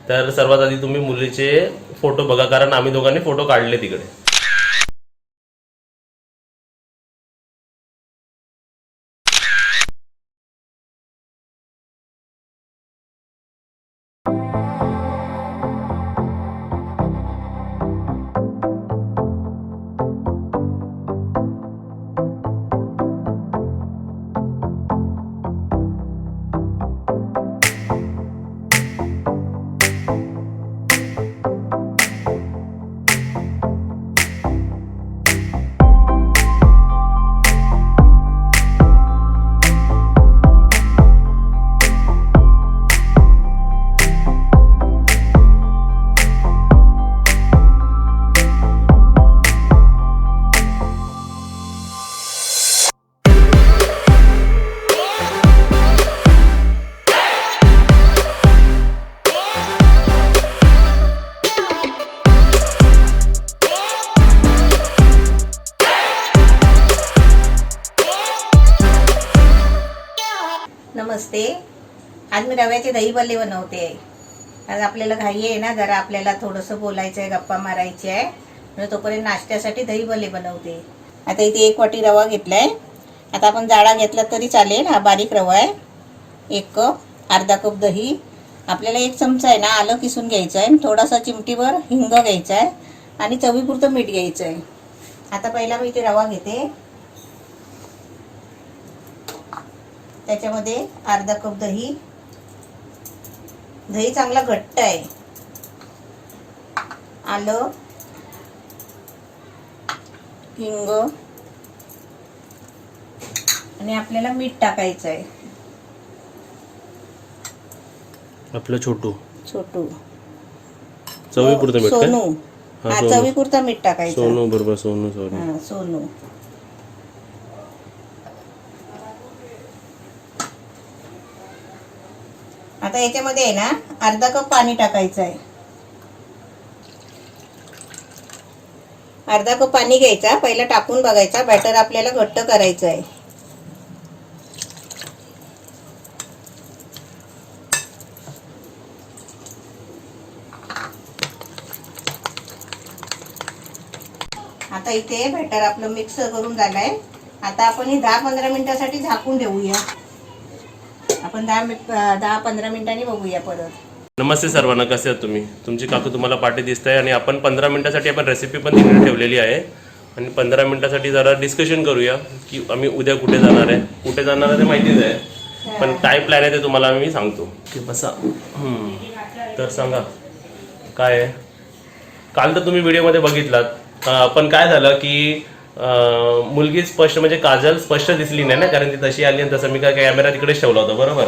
तर सर्वात आधी तुम्ही मुलीचे फोटो बघा, कारण आम्ही दोघांनी फोटो काढले तिकडे. नमस्ते. आज मी रव्याचे दही भल्ले बनवते. आज आपल्याला घाई आहे ना, जरा आपल्याला थोडंसं बोलायचं आहे, गप्पा मारायची आहे, म्हणजे तोपर्यंत नाश्त्यासाठी दही भल्ले बनवते. आता इथे 1 वाटी रवा घेतलाय. आता आपण जाडा घेतला तरी चालेल, हा बारीक रवा आहे. 1 कप, अर्धा कप दही, आपल्याला 1 चमचा आहे ना आलं किसून घ्यायचं आहे, थोडासा चिमटीभर हिंग घ्यायचा आहे आणि चवीपुरतं मीठ घ्यायचं आहे. आता पहिला मी इथे रवा घेते, त्याच्यामध्ये अर्धा कप दही. दही चांगला घट्ट आहे. आलं, हिंग आणि आपल्याला मीठ टाकायचं आहे. आपलं छोटू चवीपुरतं मीठ. सोनू, हा सोनू. चवीपुरतं मीठ टाकायचं. सोनू बरोबर, सोनू हा सोनू. आता याच्यामध्ये आहे ना अर्धा कप पाणी टाकायचं आहे. अर्धा कप पाणी घ्यायचा, पहिला टाकून बघायचा, बॅटर आपल्याला घट्ट करायचं आहे. आता इथे बॅटर आपलं मिक्स करून झालंय. आता आपण हे 10-15 मिनिटासाठी झाकून ठेवूया. आपण 10-15 मिनिटांनी बघूया परत. नमस्ते सर्वांना, कसे आहात तुम्ही? तुमची काकू तुम्हाला पाठी दिसत आहे आणि आपण 15 मिनिटासाठी आपण रेसिपी पण तिकडे ठेवलेली आहे आणि 15 मिनिटासाठी जरा डिस्कशन करूया की आम्ही उद्या कुठे जाणार आहे. कुठे जाणार आहे ते माहितीच आहे, पण काय प्लॅन आहे ते तुम्हाला मी सांगतो की बसा. तर सांगा काय आहे. काल तर तुम्ही व्हिडिओमध्ये बघितलात, पण काय झालं की मुलगी स्पष्ट म्हणजे काजल स्पष्ट दिसली नाही ना, कारण ती तशी आली आणि तसं मी काय कॅमेरा तिकडेच ठेवला होता बरोबर.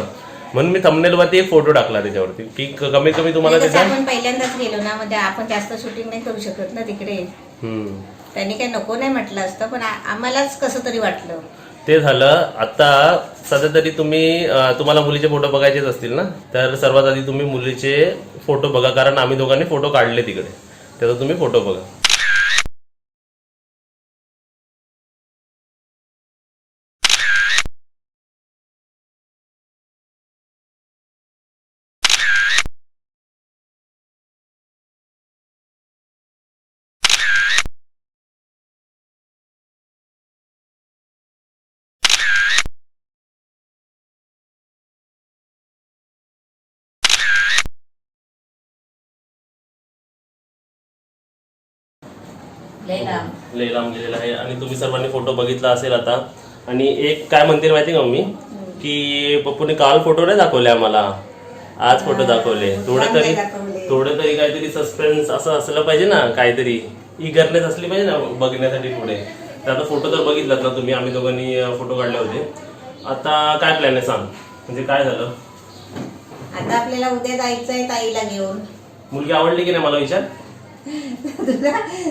म्हणून मी थंबनेलवरती एक फोटो टाकला त्याच्यावरती की कमीत कमी तुम्हाला आपण पहिल्यांदाच गेलो ना, म्हणजे आपण जास्त शूटिंग नाही करू शकत ना तिकडे. त्यांनी काही नको नाही म्हटलं असतं, पण आम्हालाच कसं तरी वाटलं. ते झालं. आता सध्या तरी तुम्हाला मुलीचे फोटो बघायचेच असतील ना, तर सर्वात आधी तुम्ही मुलीचे फोटो बघा, कारण आम्ही दोघांनी फोटो काढले तिकडे. त्याचा तुम्ही फोटो बघा. लय लांब गेलेला आहे आणि तुम्ही सर्वांनी फोटो बघितला असेल आता. आणि एक काय म्हणते माहिती का मम्मी, की पप्पूने काल फोटो नाही दाखवले आम्हाला, आज फोटो दाखवले. थोडं तरी काहीतरी सस्पेन्स असं असलं पाहिजे ना, काहीतरी इगरनेस असली पाहिजे ना बघण्यासाठी पुढे. तर आता फोटो तर बघितलात ना तुम्ही, आम्ही दोघांनी फोटो काढले होते. आता काय प्लॅन आहे सांग, म्हणजे काय झालं. आता आपल्याला उद्या जायचंय ताईला घेऊन. मुलगी आवडली की नाही मला विचार.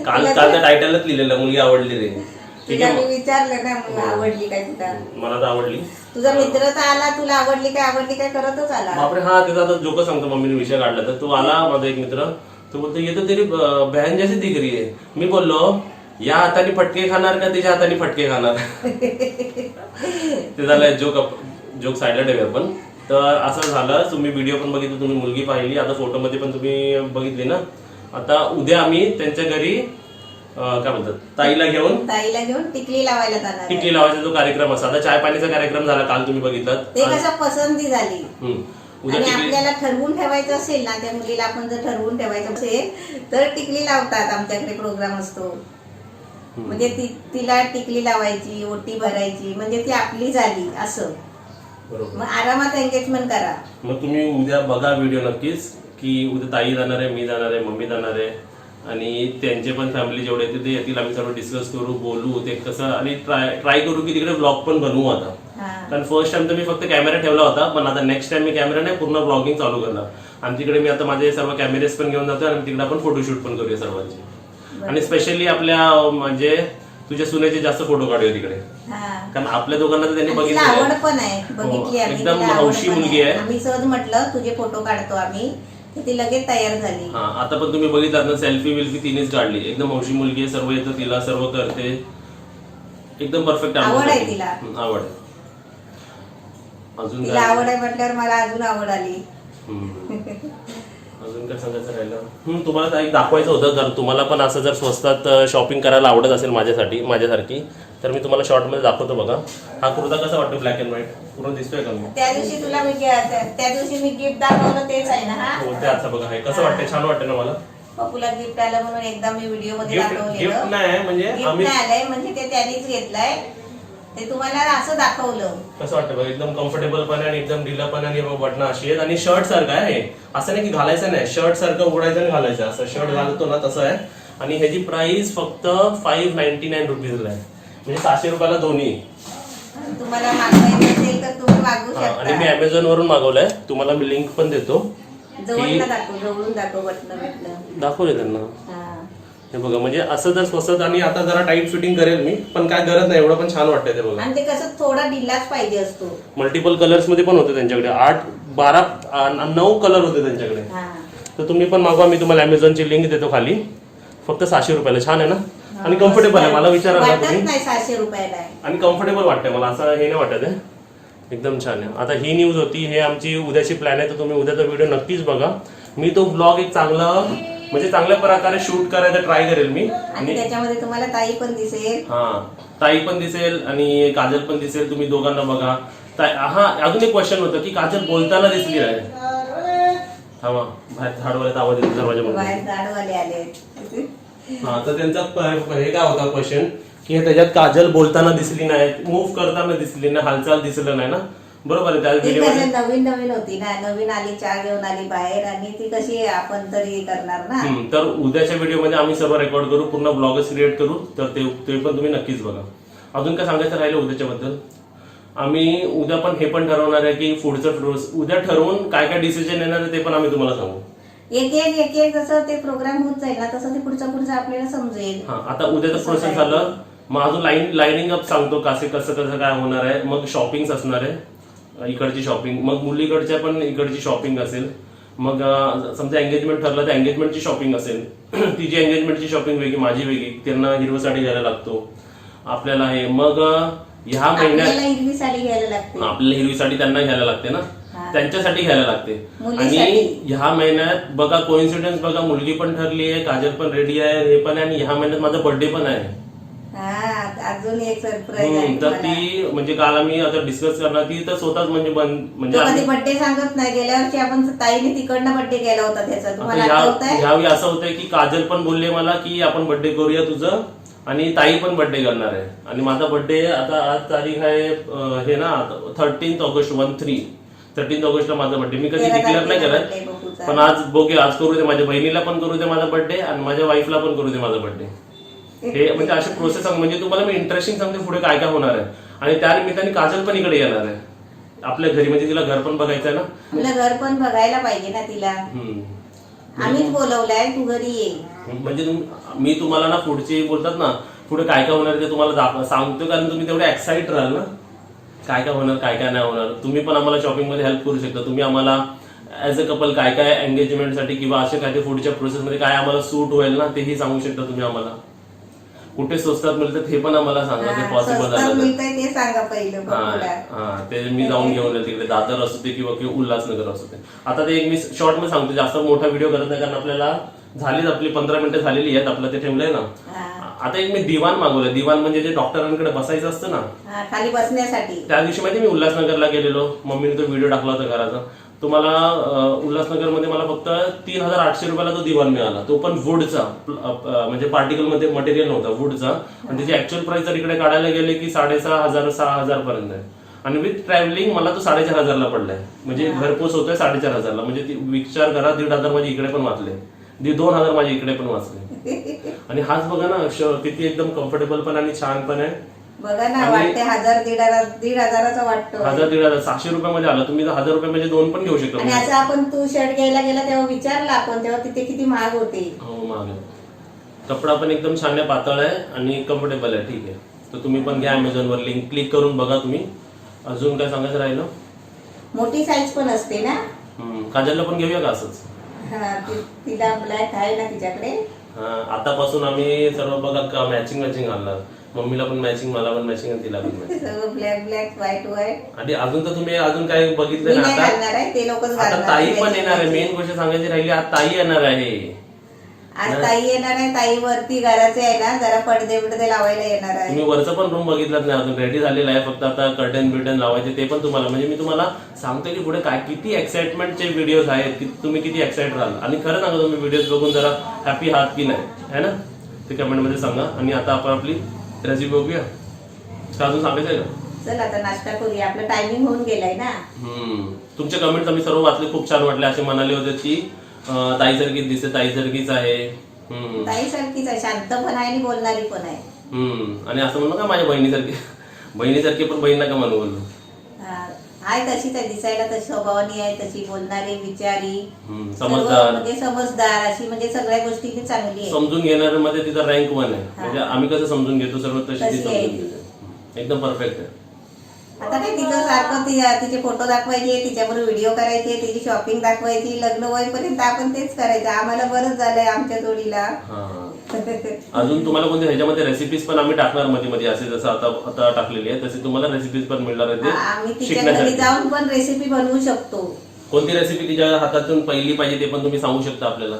काल त्या टायटलच लिहिलेलं मुलगी आवडली रे. ठीक आहे, मी विचारलं ना मग आवडली काय तुला. मला तर आवडली. तुझा मित्र तर आला, तुला आवडली काय करतच आला. बापरे, हा त्याचा आता जोक सांगतो. मम्मीने विषय काढला तर तो आला माझा एक मित्र, तो बोलतो ये तो तेरी बहन जैसी दिख रही है. मी बोललो या हाताने फटके खाणार का तिच्या हाताने फटके खाणार. ते झालं जोक साईडला ठेवूया. पण तर असं झालं, तुम्ही व्हिडिओ पण बघितली, तुम्ही मुलगी पाहिली, आता फोटोमध्ये पण तुम्ही बघितली ना. आता उद्या आम्ही त्यांच्या घरी काय बोलतात ताईला घेऊन टिकली लावायला जाणार आहे. टिकली लावायचा जो कार्यक्रम असा, आता चाय पाणीचा कार्यक्रम झाला काल, तुम्ही बघितला. ते कसं पसंती झाली. उद्या आणि टिकली आपल्याला ठरवून ठेवायचं असेल ना, त्या मुलीला आपण जर ठरवून ठेवायचं असेल तर टिकली लावतात. आमच्याकडे प्रोग्राम असतो, म्हणजे तिला टिकली लावायची, ओटी भरायची, म्हणजे ती आपली झाली असं. बरोबर. मग आरामात एंगेजमेंट करा. मग तुम्ही उद्या बघा व्हिडिओ नक्कीच, की उद्या ताई जाणार आहे, मी जाणार आहे, मम्मी जाणार आहे, आणि त्यांचे पण फॅमिली जेवढे येते ते येतील. आम्ही सर्व डिस्कस करू, बोलू ते कसं, आणि ट्राय करू की तिकडे ब्लॉग पण बनवू आता. कारण फर्स्ट टाइम तर मी फक्त कॅमेरा ठेवला होता, पण आता नेक्स्ट टाइम मी कॅमेरा नाही, पूर्ण ब्लॉगिंग चालू करणार. आणि तिकडे मी आता माझे सर्व कॅमेरेज पण घेऊन जातो, आणि तिकडे आपण फोटोशूट पण करूया सर्वांची. आणि स्पेशली आपल्या म्हणजे तुझ्या सुनेचे जास्त फोटो काढूया तिकडे, कारण आपल्या दोघांना तर त्यांनी बघितलं, आवड पण आहे, बघितली आम्ही, एकदम हौशी मुलगी आहे. आम्ही सहज म्हटलं तुझे फोटो काढतो आम्ही, ती लगेच तयार झाली. आता पण तुम्ही बघितलात ना, सेल्फी विल्फी तिनेच काढली. एकदम हौशी मुलगी आहे, सर्व येतं तिला, सर्व करते, एकदम परफेक्ट आवड आहे तिला. आवड आहे. अजून तिला आवड आहे म्हटल्यावर मला अजून आवड आली. अजून काय सांगायचं राहिलं, तुम्हाला एक दाखवायचं होतं, जर तुम्हाला पण असं जर स्वस्तात शॉपिंग करायला आवडत असेल माझ्यासारखी, तर मी तुम्हाला शॉर्ट मध्ये दाखवतो. बघा हा कुर्ता कसा वाटतो, ब्लॅक अँड व्हाईट, पूर्ण दिसतोय का? त्या दिवशी तुला मी गिफ्ट दाखवलं तेच आहे ना? हो, ते आता बघा हे कसं वाटतंय, छान वाटतं ना मला. पप्पूला गिफ्ट आलं म्हणून एकदा मी व्हिडिओ मध्ये दाखवलेलं. गिफ्ट नाही म्हणजे गिफ्ट नाही आलंय, म्हणजे ते त्यांनीच घेतलंय, ते तुम्हाला असं दाखवलं. कसं वाटतं बघा, एकदम कम्फर्टेबल पण आहे, आणि एकदम ढिला पण, आणि बटन अशी आहेत, आणि शर्ट सारखं आहे. असं नाही की घालायचं नाही, शर्ट सारखं उघडायचं आणि घालायचं, असं शर्ट घालतो ना तसं आहे. आणि ह्याची प्राइस फक्त 599 रुपीजला आहे, म्हणजे 600 रुपयाला दोन्ही. तुम्हाला मागवायचं असेल तर तुम्ही मागवू शकता. आणि मी अमेझॉन वरून मागवलंय, तुम्हाला मी लिंक पण देतो. जवळून दाखव बटन दाखवले त्यांना. हे बघा, म्हणजे असं जर स्वस्त, आणि आता जरा टाईट फिटिंग करेल मी, पण काय गरज नाही, एवढं पण छान वाटतंय ते बघा. आणि ते कसं थोडा ढिलाच पाहिजे असतो. मल्टिपल कलर्स मध्ये पण होते त्यांच्याकडे, 8, 12, 9 कलर होते त्यांच्याकडे. तर तुम्ही पण मागवा, मी तुम्हाला अमेझॉनची लिंक देतो खाली. फक्त 600 रुपयाला. छान आहे ना, आणि कम्फर्टेबल आहे. मला विचारा ना तुम्ही. 600 रुपयाला आणि कम्फर्टेबल वाटतंय मला, असं हे नाही वाटत आहे, एकदम छान आहे. आता ही न्यूज होती, हे आमची उद्याची प्लॅन आहे, तर तुम्ही उद्याचा व्हिडिओ नक्कीच बघा. मी तो ब्लॉग एक चांगल्या प्रकारे शूट करायचा ट्राय करेल मी. आणि त्याच्यामध्ये तुम्हाला ताई पण दिसेल. ताई पण दिसेल आणि काजल पण दिसेल, तुम्ही दोघांना बघा. अजून एक क्वेश्चन होतं की काजल बोलताना दिसली आहे. थांबा, बाहेर झाडवाल्याचा आवाज येतो दरवाजामध्ये. बाहेर झाडवाले आले. तर त्यांचा हे काय होता क्वेश्चन, की त्याच्यात काजल बोलताना दिसली नाही, मूव्ह करताना दिसली नाही, हालचाल दिसलं नाही ना. बरोबर आहे, त्या व्हिडिओ नवीन होती ना, नवीन आली, चहा घेऊन आली बाहेर, आणि ती कशी आपण तरी करणार ना. तर उद्याच्या व्हिडिओमध्ये आम्ही सर्व रेकॉर्ड करू, पूर्ण ब्लॉगच क्रिएट करू, तर ते पण तुम्ही नक्कीच बघा. अजून काय सांगायचं राहिलं उद्याच्या बद्दल, आम्ही उद्या पण हे पण ठरवणार आहे की पुढचं उद्या ठरवून काय काय डिसिजन येणार आहे ते पण आम्ही तुम्हाला सांगू. एक जसं ते प्रोग्राम होत जाईल ना, तसं ते पुढचं आपल्याला समजेल. आता उद्याचं प्रोसेस झालं, मग अजून लाईनिंग अप सांगतो कसं काय होणार आहे. मग शॉपिंग असणार आहे, इकडची शॉपिंग, मग मुलीकडच्या पण इकडची शॉपिंग असेल. मग समजा एंगेजमेंट ठरलं तर एंगेजमेंटची शॉपिंग असेल, तिची एंगेजमेंटची शॉपिंग वेगळी, माझी वेगळी. त्यांना हिरवी साडी घ्यायला लागतो आपल्याला, हे मग ह्या महिन्यात हिरवी साडी घ्यायला लागते, आपल्याला हिरवी साडी त्यांना घ्यायला लागते ना, त्यांच्यासाठी घ्यायला लागते. आणि ह्या महिन्यात बघा, कोइन्सिडन्स बघा, मुलगी पण ठरली आहे, काजल पण रेडी आहे, हे पण आहे, आणि ह्या महिन्यात माझा बर्थडे पण आहे. अजून एक सरप्राईज. तर ती म्हणजे काल आम्ही आता डिस्कस करणार, ती तर स्वतःच म्हणजे बर्थडे सांगत नाही. गेल्या वर्षी आपण ताईने तिकडनं बर्थडे केला होता त्याचा, तुम्हाला आठवतंय? ह्यावेळी असं होतंय की काजल पण बोलले मला की आपण बर्थडे करूया तुझं, आणि ताई पण बर्थडे करणार आहे. आणि माझा बर्थडे आता आज तारीख आहे हे ना 13 ऑगस्ट 13 ऑगस्टला माझा बर्थडे. मी कधी डिक्लेअर नाही केलाय, पण आज बघूया, आज करू दे, माझ्या बहिणीला पण करू दे माझा बर्थडे, आणि माझ्या वाईफला पण करू दे माझा बर्थडे. हे म्हणजे असे प्रोसेस सांग, म्हणजे तुम्हाला मी इंटरेस्टिंग सांगते पुढे काय काय होणार आहे. आणि त्या निमित्ताने काजल पण इकडे येणार आहे आपल्या घरी, म्हणजे तिला घर पण बघायचं आहे ना, आपलं घर पण बघायला पाहिजे ना तिला. आम्हीच बोलवलंय, तू घरी ये. म्हणजे मी तुम्हाला ना पुढचे बोलतात ना, पुढे काय काय होणार ते तुम्हाला सांगतो, कारण तुम्ही तेवढे एक्साइट राहाल ना, काय काय होणार काय काय नाही होणार. तुम्ही पण आम्हाला शॉपिंग मध्ये हेल्प करू शकता. तुम्ही आम्हाला ऍज अ कपल काय काय एंगेजमेंटसाठी किंवा असे काय ते पुढच्या प्रोसेसमध्ये काय आम्हाला सूट होईल ना, तेही सांगू शकता तुम्ही आम्हाला. कुठे स्वस्तात मिळतात हे पण आम्हाला सांगा, ते पॉसिबल स्वस्तात झालं तर. मिळतंय ते सांगा पहिलं हा बघूला. हा, ते मी जाऊन घेऊन येईल तिकडे, दादर असू दे किंवा उल्हासनगर असू दे. आता ते एक मी शॉर्ट मध्ये सांगतो, जास्त मोठा व्हिडिओ करत नाही कारण आपल्याला झालीच आपली 15 मिनिटं झालेली आहेत, आपलं ते ठेवलंय ना. आता एक मी दिवाण मागवलं. दिवाण म्हणजे जे डॉक्टरांकडे बसायचं असतं ना, खाली बसण्यासाठी. त्या दिवशी माहिती मी उल्हासनगरला गेलेलो, मम्मीने तो व्हिडिओ टाकला होता घराचा. तो मला उल्हासनगरमध्ये मला फक्त 3800 रुपयाला तो दिवाण मिळाला, तो पण वुडचा, म्हणजे पार्टिकल मध्ये मटेरियल नव्हता, वुडचा. आणि त्याची ऍक्च्युअल प्राइस जर इकडे काढायला गेले की 6500 6000 पर्यंत आहे. आणि विथ ट्रॅव्हलिंग मला तो 4500 ला पडलाय, म्हणजे घरपोच होतोय 4500 ला. म्हणजे विचार करा, 1500 माझे इकडे पण वाचले, 2000 माझे इकडे पण वाचले. आणि हाच बघा ना किती एकदम कम्फर्टेबल पण आणि छान पण आहे. बघा ना, वाटते 1000-1500चा वाटतो. 1000-1500 700 रुपयामध्ये आला. तुम्ही 1000 रुपये म्हणजे 2 पण घेऊ शकता. आणि असं आपण तू शर्ट घ्यायला गेला तेव्हा विचारला आपण, तेव्हा तिथे किती महाग होते. हो, महाग आहे. कपडा पण एकदम छान आहे, पातळ आहे आणि कम्फर्टेबल आहे. ठीक आहे, तर तुम्ही पण घ्या Amazon वर, लिंक क्लिक करून बघा तुम्ही. अजून काय सांगायचं राहिलं? मोठी साईज पण असते ना. काजलला पण घेऊया का असंच? तिला ब्लॅक आहे ना तिच्याकडे. आतापासून आम्ही सर्व बघा मॅचिंग घालणार. मम्मीला पण मॅचिंग, मला पण मॅचिंग आणि तिला पण मॅचिंग. सर्व ब्लॅक व्हाईट. आणि अजून तर तुम्ही अजून काय बघितलं ना, ते लोकच आता ताई पण येणार आहे. मेन गोष्ट सांगायची राहिली, आज ताई येणार आहे. आज ताई येणार आहे. ताई वरती घराचे आहे ना, जरा पडदे बिडदे लावायला येणार आहे. तुम्ही वरचं पण रूम बघितलाच नाही अजून, रेडी झालेला आहे. फक्त आता कर्टन बिर्टन लावायचे ते पण तुम्हाला, म्हणजे मी तुम्हाला सांगतो की पुढे काय किती एक्साइटमेंटचे व्हिडिओज आहेत, तुम्ही किती एक्साइट राहाल. आणि खरं सांगा, तुम्ही व्हिडिओज बघून जरा हॅपी आहात की नाही, है ना, ते कमेंट मध्ये सांगा. आणि आता आपण आपली रेसिपी बघूया. अजून सांगायचं आहे का? चल आता नाश्ता करूया, आपलं टायमिंग होऊन गेलाय ना. तुमचे कमेंट्स आम्ही सर्व वाचले, खूप छान वाटले. असे म्हणाले होते की ताई सारखीच दिसते, ताई सारखीच आहे. ताई सारखीच आहे, शांत पण आहे आणि बोलणारी पण आहे. आणि असं म्हणू का माझ्या बहिणीसारखी पण बहीण नका म्हणू बोललो. आहे तशीच आहे, दिसायला तशी, स्वभावानी आहे तशी, बोलणारी, विचारी, समजदार, म्हणजे समजदार अशी, म्हणजे सगळ्या गोष्टी चांगली आहे. समजून घेणाऱ्यामध्ये तिचा रँक 1 आहे. म्हणजे आम्ही कसं समजून घेतो सर्व तशी ती समजून घेते. एकदम परफेक्ट आहे. आता काय तिचं सारखं तिचे फोटो दाखवायचे, तिच्याबरोबर व्हिडिओ करायचे, तिची शॉपिंग दाखवायची. लग्न होईपर्यंत आपण तेच करायचं. आम्हाला बरंच झालंय आमच्या जोडीला. अजून तुम्हाला कोणते ह्याच्यामध्ये रेसिपीज पण आम्ही टाकणार मध्ये असे, जसं आता टाकलेली आहे तसे तुम्हाला रेसिपीज पण मिळणार आम्ही आहे तिच्या घरी जाऊन पण रेसिपी बनवू शकतो. कोणती रेसिपी तिच्या हातातून पहिली पाहिजे ते पण तुम्ही सांगू शकता आपल्याला.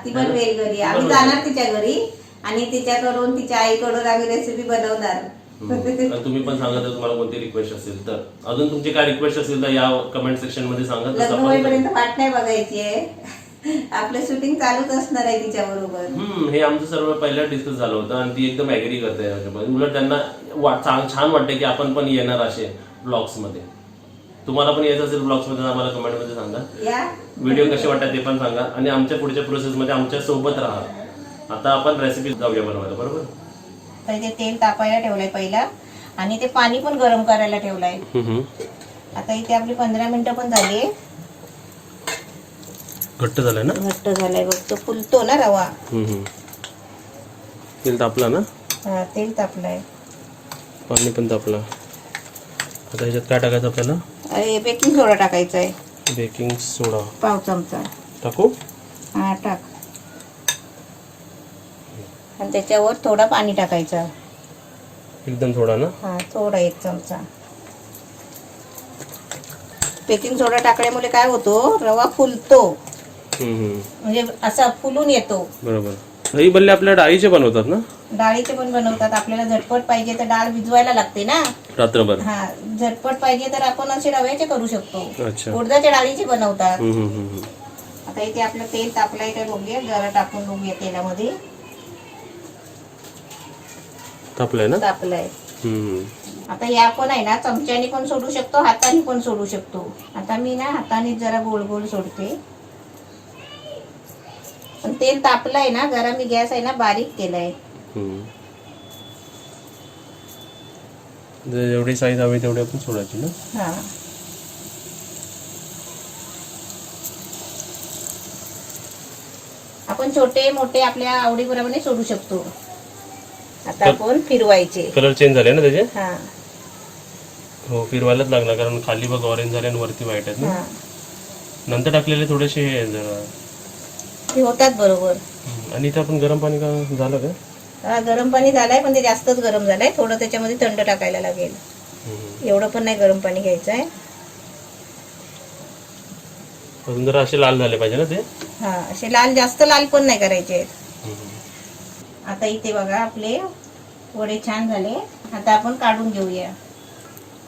ती बनवेल घरी. आम्ही जाणार तिच्या घरी आणि तिच्याकडून, तिच्या आईकडून आम्ही रेसिपी बनवणार. तुम्ही पण सांगा जर तुम्हाला कोणती रिक्वेस्ट असेल तर. अजून तुमची काय रिक्वेस्ट असेल तर या कमेंट सेक्शन मध्ये सांगा. लग्न होईपर्यंत वाट नाही बघायची आहे, आपलं शूटिंग चालूच असणार आहे तिच्या बरोबर. हे आमचं सर्व पहिल्या डिस्कस झालं होतं आणि ती एकदम ऍग्री करते. उलट त्यांना छान वाटतं की आपण पण येणार असे ब्लॉग्स मध्ये. तुम्हाला पण यायचं असेल ब्लॉग्स मध्ये आम्हाला कमेंट मध्ये सांगा. व्हिडिओ कसे वाटतात ते पण सांगा आणि आमच्या पुढच्या प्रोसेस मध्ये आमच्या सोबत राहा. आता आपण रेसिपी जाऊया बनवायला, बरोबर. ते तेल तापायला ठेवलंय पहिला आणि ते पाणी पण गरम करायला ठेवलंय. आता इथे आपली 15 मिनिटं पण झाली. घट्ट झालंय ना? घट्ट झालाय बघ, तो फुलतो ना रवा. तेल तापला ना? तेल तापलंय, पाणी पण तापला. आता ह्याच्यात काय टाकायचं आपल्याला? बेकिंग सोडा टाकायचा आहे. बेकिंग सोडा पाव चमचा टाकू? हा टाक. आणि त्याच्यावर थोडा पाणी टाकायचं, एकदम थोडा ना? थोडा 1 चमचा. बेकिंग सोडा टाकल्यामुळे काय होतो, रवा फुलतो, म्हणजे असा फुलून येतो. बरोबर. दही भल्ले आपल्या डाळीचे बनवतात ना? डाळीचे पण बनवतात. आपल्याला झटपट पाहिजे तर डाळ भिजवायला लागते ना रात्रभर. झटपट पाहिजे तर आपण असे रव्याचे करू शकतो. उडदाच्या डाळीचे बनवतात. आता इथे आपलं तेल तापलंय काय बघूया, जरा टाकून बघूया तेलामध्ये. तापलंय ना? तापलंय. आता या पण आहे ना, चमच्याने पण सोडू शकतो, हाताने पण सोडू शकतो. आता मी ना हाताने जरा गोल गोल सोडते. पण तेल तापलंय ना, जरा मी गॅस आहे ना बारीक केलाय. जेवढी साईज हवी तेवढी आपण सोडायची ना? आपण छोटे मोठे आपल्या आवडीप्रमाणे सोडू शकतो. आता आपण फिरवायचे. कलर चेंज झाले ना त्याचे? हो, फिरवायलाच लागणार कारण खाली बघ ऑरेंज झाले आणि वरती व्हाईट आहेत ना. नंतर टाकलेले थोडेसे हे जरा ते होतात बरोबर. आणि इथे आपण गरम पाणी का झालं का? हा, गरम पाणी झालंय पण ते जास्तच गरम झालंय. थोडं त्याच्यामध्ये थंड टाकायला लागेल. एवढं पण नाही गरम पाणी घ्यायचं आहे. अजून जरा असे लाल झाले पाहिजे ना ते. हा, असे लाल, जास्त लाल पण नाही करायचे आहेत. आता इथे बघा आपले वडे छान झाले. आता आपण काढून घेऊया.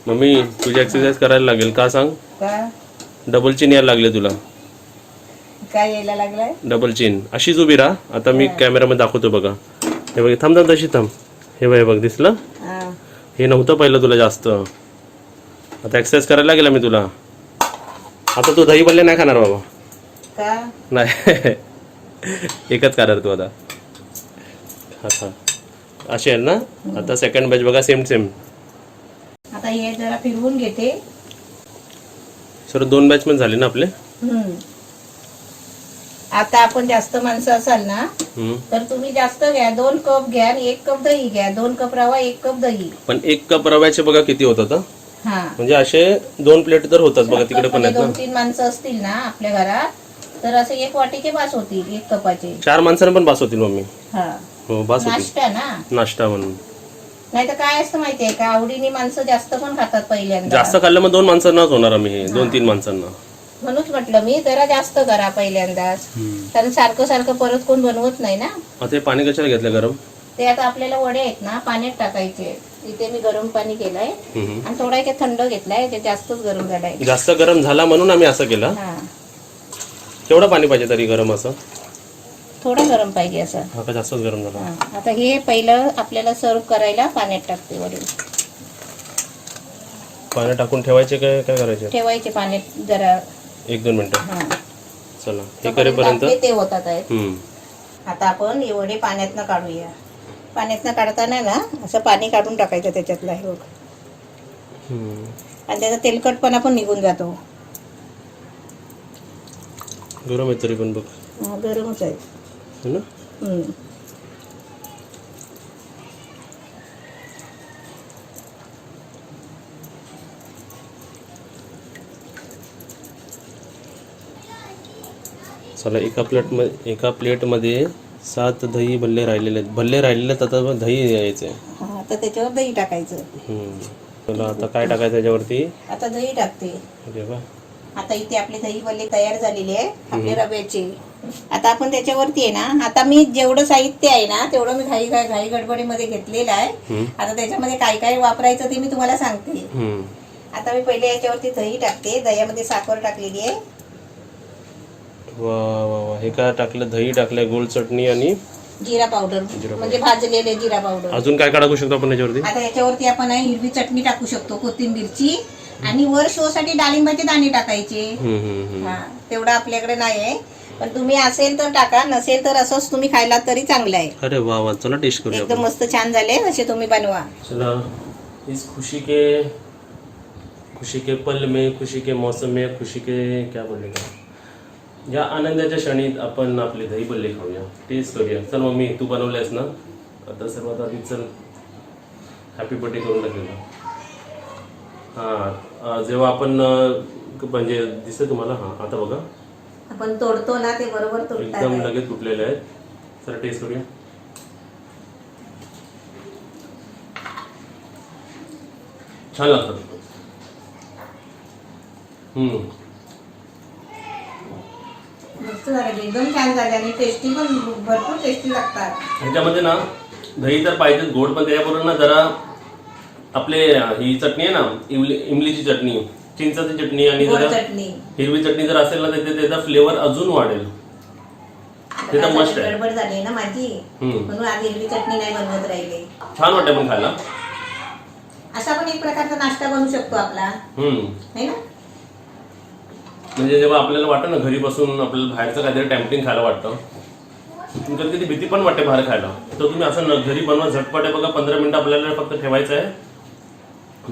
मम्मी तुझी एक्सरसाइज करायला लागेल का सांग. का डबल चिन यायला लागले तुला. काय यायला लागलाय? Double chin. अशीच उभी राहा. आता मी कॅमेरामध्ये दाखवतो बघा. हे बघ, थांब थांब तशी थांब. हे बघ दिसलं. हा, हे नव्हतं पहिलं तुला जास्त. आता एक्सरसाइज करायला लागेल मी तुला. आता तू दही भल्ले नाही खाणार बाबा. का नाही एकच खाणार तू आता. हा हा, असे आहे ना. आता सेकंड बॅच बघा, सेम सेम. आता हे जरा फिरवून घेते. सर 2 बॅच पण झाले ना आपले. आता आपण जास्त माणसं असाल ना तर तुम्ही जास्त घ्या. 2 कप घ्या आणि 1 कप दही घ्या. 2 कप रवा, 1 कप दही. पण 1 कप रव्याचे बघा किती होतात. हा, म्हणजे असे 2 प्लेट तर होतात बघा. तिकडे पण आहेत ना. 2-3 माणसं असतील ना आपल्या घरात तर असे 1 वाटीचे बास होतील. 1 कपाचे 4 माणसांना पण बास होतील मम्मी. हा, हो बास होतील. नाश्ता ना. नाश्ता म्हणून. नाही तर काय असतं माहितीये का, आवडीने माणसं जास्त पण खातात पहिल्यांदा. जास्त खाल्लं मग 2 माणसांनाच होणार आम्ही. हे 2-3 माणसांना. म्हणूनच म्हटलं मी जरा जास्त करा पहिल्यांदाच. कारण सारखं सारखं परत कोण बनवत नाही ना. आता हे पाणी कशाला घेतलं गरम. ते आता आपल्याला वडे आहेत ना पाण्यात टाकायचे. इथे मी गरम पाणी केलंय आणि थोडा इथे थंड घेतलाय. ते जास्तच गरम झालाय. जास्त गरम झाला म्हणून आम्ही असं केलं. हा, केवढं पाणी पाहिजे तरी गरम असं. थोडं गरम पाहिजे असं. हा का, जास्तच गरम झाला. हा, आता हे पहिलं आपल्याला सर्व करायला पाण्यात टाकते वडे. पाणी टाकून ठेवायचे काय काय करायचे. ठेवायचे पाण्यात जरा 1-2 मिनिटं. हा, चला हे करेपर्यंत. आपले ते होतात आहेत. आता आपण हे वडे पाण्यातनं काढूया. पाण्यातनं काढताना ना असं पाणी काढून टाकायचं त्याच्यातलं. हे बघ, आणि त्याचा तेलकटपणा पण निघून जातो. गरम आहे तरी पण बघ. हा, गरमच आहे है ना. चला एका प्लेटमध्ये 7 दही भल्ले राहिलेले आहेत. भल्ले राहिलेले आहेत. आता दही यायचे. हा, आता त्याच्यावर दही टाकायचं. चला आता काय टाकायचं त्याच्यावरती. आता दही टाकते. अरे वा. आता इथे आपले दही भल्ले तयार झालेले आहे आपले रव्याचे. आता आपण त्याच्यावरती आहे ना, आता मी जेवढं साहित्य आहे ना तेवढं मी घाई गडबडीमध्ये घेतलेलं आहे. आता त्याच्यामध्ये काय काय वापरायचं ते मी तुम्हाला सांगते. आता मी पहिले याच्यावरती दही टाकते. दह्यामध्ये साखर टाकलेली आहे. वा वा वा. हे काय टाकलं. दही टाकलंय, गोल चटणी आणि जिरा पावडर म्हणजे भाजलेले जिरा पावडर. अजून काय टाकू शकतो आपण याच्यावरती. आता याच्यावरती आपण हिरवी चटणी टाकू शकतो, कोथिंबीरची. आणि वर शो साठी डाळिंबाचे दाणे टाकायचे. हा, तेवढं आपल्याकडे नाही आहे. पण तुम्ही असेल तर टाका, नसेल तर असंच तुम्ही खायला तरी चांगलं आहे. अरे वा वा. चला टेस्ट करूया. एकदम मस्त छान झाले. असे तुम्ही बनवा. चला इस खुशी के पल में, खुशी के मौसम में, खुशी के क्या बोलेगा, या आनंदाच्या क्षणीत आपण आपले दही भल्ले खाऊया, टेस्ट करूया. चल मम्मी तू बनवलेस ना. आता सर्वात आधी चल हॅपी बर्थडे करून टाकूया. हां, जेव्हा आपण म्हणजे दिसतं तुम्हाला. हां, आता बघा आपण तोडतो ना ते बरोबर एकदम तोडतात. लगेच तुटलेले आहेत. चला टेस्ट करूया. छान लागतात. मस्त झाले, एकदम छान झाले आणि टेस्टी पण भरपूर टेस्टी लागतात. ह्याच्यामध्ये ना दही तर पाहिजेच गोड, पण त्याच्याबरोबर ना जरा आपले ही चटणी आहे ना, इमलीची चटणी, चिंचाची चटणी आणि गोड जरा चटणी, हिरवी चटणी जर असेल ना त्याचा फ्लेवर अजून वाढेल. ते तर मस्त आहे. गडबड झाली ना माझी, म्हणून आज हिरवी चटणी नाही बनवत राहिले. छान वाटतं पण खायला. असा पण एक प्रकारचा नाश्ता बनवू शकतो आपला, है ना. म्हणजे जेव्हा आपल्याला वाटतं ना घरी बसून आपल्याला बाहेरचं काहीतरी टेम्पटिंग खायला वाटतं, कधी कधी भीती पण वाटते बाहेर खायला, तर तुम्ही असं घरी बनवा. झटपट आहे बघा. 15 मिनिटं आपल्याला फक्त ठेवायचं आहे.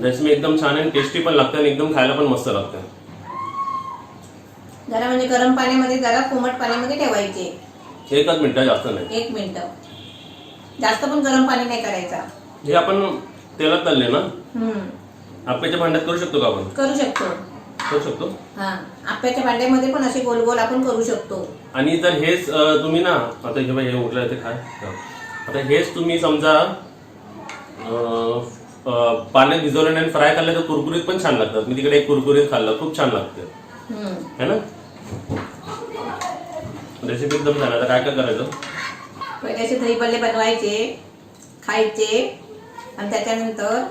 रेसिपी एकदम छान आहे, टेस्टी पण लागते आणि एकदम खायला पण मस्त लागते. जरा म्हणजे गरम पाण्यामध्ये, जरा कोमट पाण्यामध्ये ठेवायचे. 1 मिनिट, जास्त नाही. 1 मिनिट. जास्त पण गरम पाणी नाही करायचा. हे आपण तेलात तळले ना, आप्याच्या भांड्यात करू शकतो का आपण? करू शकतो. करू शकतो. हा, आप्याच्या भांड्यामध्ये पण असे गोल गोल आपण करू शकतो. आणि जर हेच तुम्ही ना, आता हे उरलं ते काय, आता हेच तुम्ही समजा पाण्यात भिजवले आणि फ्राय खाल्ले तर कुरकुरीत पण छान लागतात. मी तिकडे एक कुरकुरीत खाल्लं, खूप छान लागतं है ना. रेसिपी एकदम छान. आता काय काय करायचं, पहिले असे दही भल्ले बनवायचे, खायचे आणि त्याच्यानंतर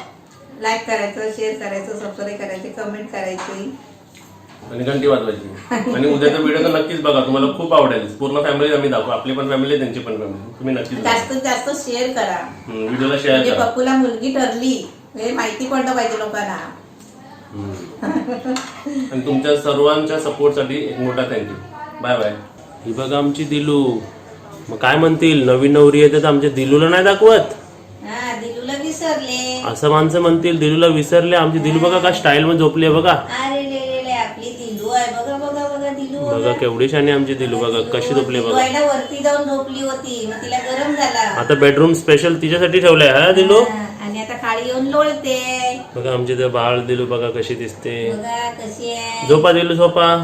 लाईक करायचं, शेअर करायचं, सबस्क्राईब करायचे, कमेंट करायची आणि घंटी वाजवायची. आणि उद्याचा व्हिडिओ तर नक्कीच बघा, तुम्हाला खूप आवडेल. पूर्ण फॅमिली आम्ही दाखवू, आपली पण फॅमिली त्यांची पण फॅमिली, तुम्ही नक्कीच जास्तीत जास्त शेअर करा. व्हिडिओला शेअर म्हणजे करा. पप्पूला मुलगी ठरली हे माहिती पडलं पाहिजे लोकांना. आणि तुमच्या सर्वांच्या सपोर्टसाठी एक मोठा थँक्यू. Bye bye. ही बघा आमची दिलू. मग काय म्हणतील, नवीन नवरी येते तर आमच्या दिलूला नाही दाखवत, हा दिलूला विसरले. असं माणसं म्हणतील. दिलूला विसरले. आमची दिलू बघा का स्टाईल मध्ये झोपली आहे बघा. अरे ले आपली दिलू आहे, बघा बघा बघा दिलू बघा केवढी शानी आमची दिलू, बघा कशी झोपली बघा. दिलू वरती जाऊन झोपली होती, मग तिला गरम झाला. आता बेडरूम स्पेशल तिच्यासाठी ठेवलंय हा दिलू. हा, आणि आता खाली येऊन लोळते. बघा आमची ते बाळ दिलू बघा कशी दिसते. बघा कशी आहे. झोपा दिलू झोपा.